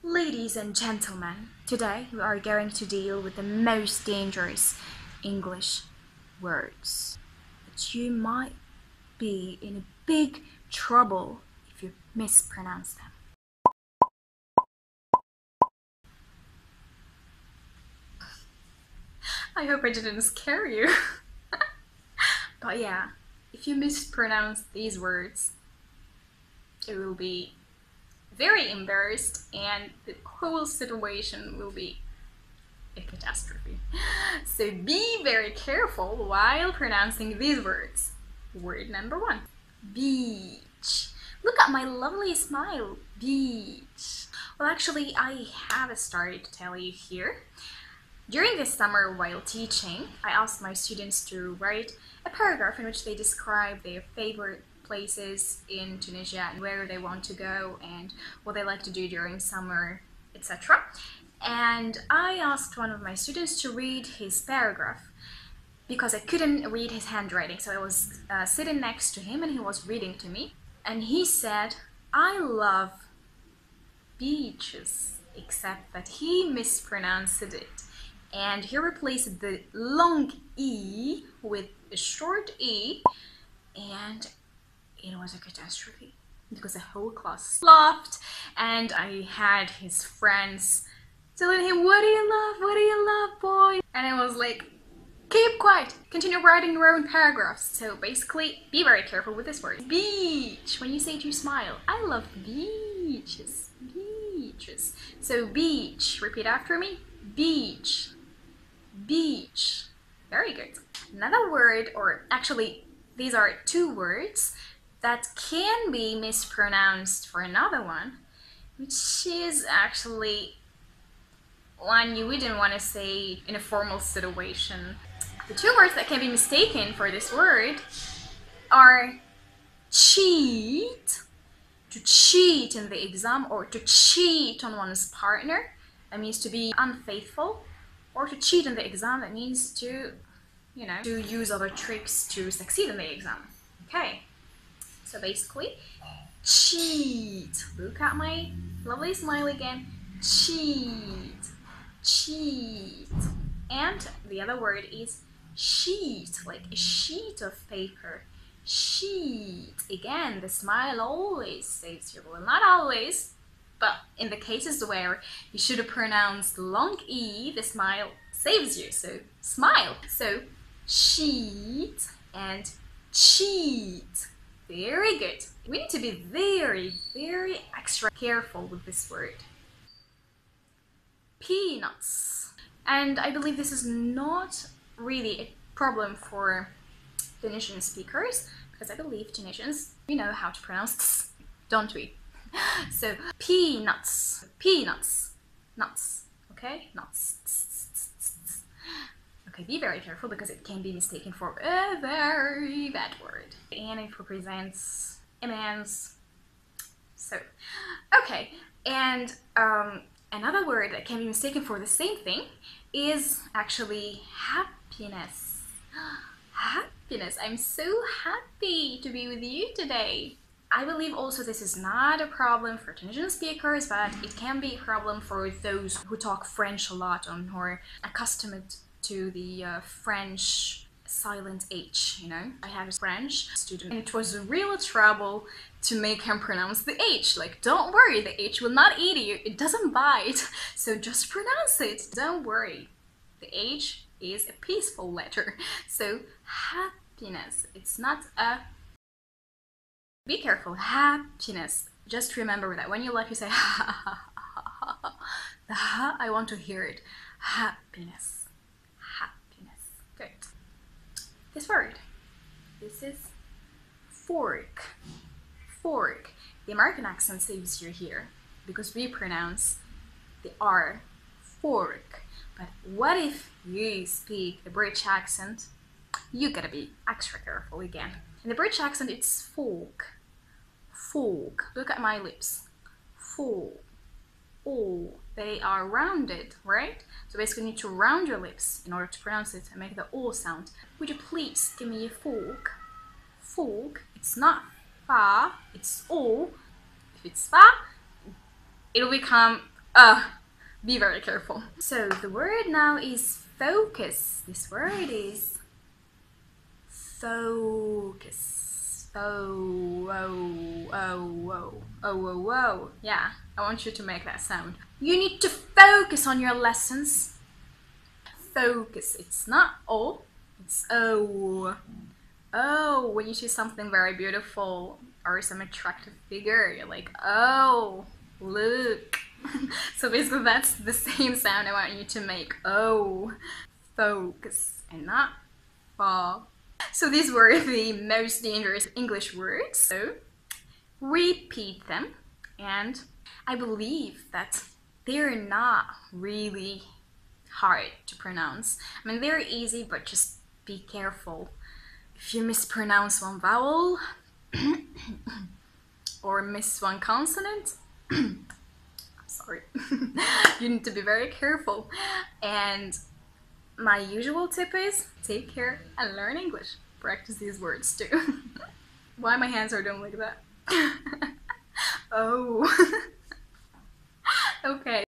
Ladies and gentlemen, today we are going to deal with the most dangerous English words. But you might be in a big trouble if you mispronounce them. I hope I didn't scare you. But yeah, if you mispronounce these words, it will be very embarrassed and the whole situation will be a catastrophe. So be very careful while pronouncing these words. Word number 1, beach. Look at my lovely smile, beach. Well, actually, I have a story to tell you here. During this summer while teaching, I asked my students to write a paragraph in which they describe their favorite places in Tunisia and where they want to go and what they like to do during summer, etc. And I asked one of my students to read his paragraph because I couldn't read his handwriting. So I was sitting next to him and he was reading to me. And he said, "I love beaches," except that he mispronounced it. And he replaced the long E with a short E, and it was a catastrophe because the whole class laughed, and I had his friends telling him, "What do you love? What do you love, boy?" And I was like, keep quiet, continue writing your own paragraphs. So basically, be very careful with this word. Beach, when you say to smile, I love beaches, beaches. So beach, repeat after me, beach, beach. Very good. Another word, or actually these are two words that can be mispronounced for another one, which is actually one you wouldn't want to say in a formal situation. The two words that can be mistaken for this word are cheat, to cheat in the exam, or to cheat on one's partner. That means to be unfaithful. Or to cheat in the exam, that means to, to use other tricks to succeed in the exam. Okay, so basically, cheat. Look at my lovely smile again. Cheat, cheat. And the other word is sheet, like a sheet of paper. Sheet. Again, the smile always saves you. Well, not always. But in the cases where you should have pronounced the long E, the smile saves you. So smile. So sheet and cheat. Very good. We need to be very, very extra careful with this word. Peanuts. And I believe this is not really a problem for Tunisian speakers, because I believe Tunisians, we know how to pronounce this, don't we? So peanuts, peanuts, nuts, okay, nuts. Okay, be very careful because it can be mistaken for a very bad word, and it represents immense. So, okay, and another word that can be mistaken for the same thing is actually happiness. Happiness. I'm so happy to be with you today. I believe also this is not a problem for Tunisian speakers, but it can be a problem for those who talk French a lot and who are accustomed to the French silent H, I have a French student and it was real trouble to make him pronounce the H. Like, don't worry, the H will not eat you, it doesn't bite, so just pronounce it, don't worry. The H is a peaceful letter, so happiness, it's not a... Be careful, happiness. Just remember that when you laugh, you say ha ha ha ha ha. The ha, I want to hear it. Happiness, happiness. Good. This word, this is fork, fork. The American accent saves you here because we pronounce the R, fork. But what if you speak the British accent? You gotta be extra careful again. In the British accent, it's fork. Fork. Look at my lips. Fork. Oh, they are rounded, right? So basically you need to round your lips in order to pronounce it and make the O sound. Would you please give me a fork? Fork. It's not fa, it's O. If it's fa, it'll become Be very careful. So the word now is focus. This word is focus. Oh, oh, oh, oh, oh, oh, oh. Yeah, I want you to make that sound. You need to focus on your lessons. Focus. It's not O, it's O. Oh, when you see something very beautiful or some attractive figure, you're like, oh, look. So basically that's the same sound I want you to make. Oh, focus, and not fa. So these were the most dangerous English words. So repeat them, and I believe that they're not really hard to pronounce. I mean, they're easy, but just be careful. If you mispronounce one vowel or miss one consonant, I'm sorry, you need to be very careful. And my usual tip is take care and learn English. Practice these words too. Why my hands are doing like that? Oh. Okay.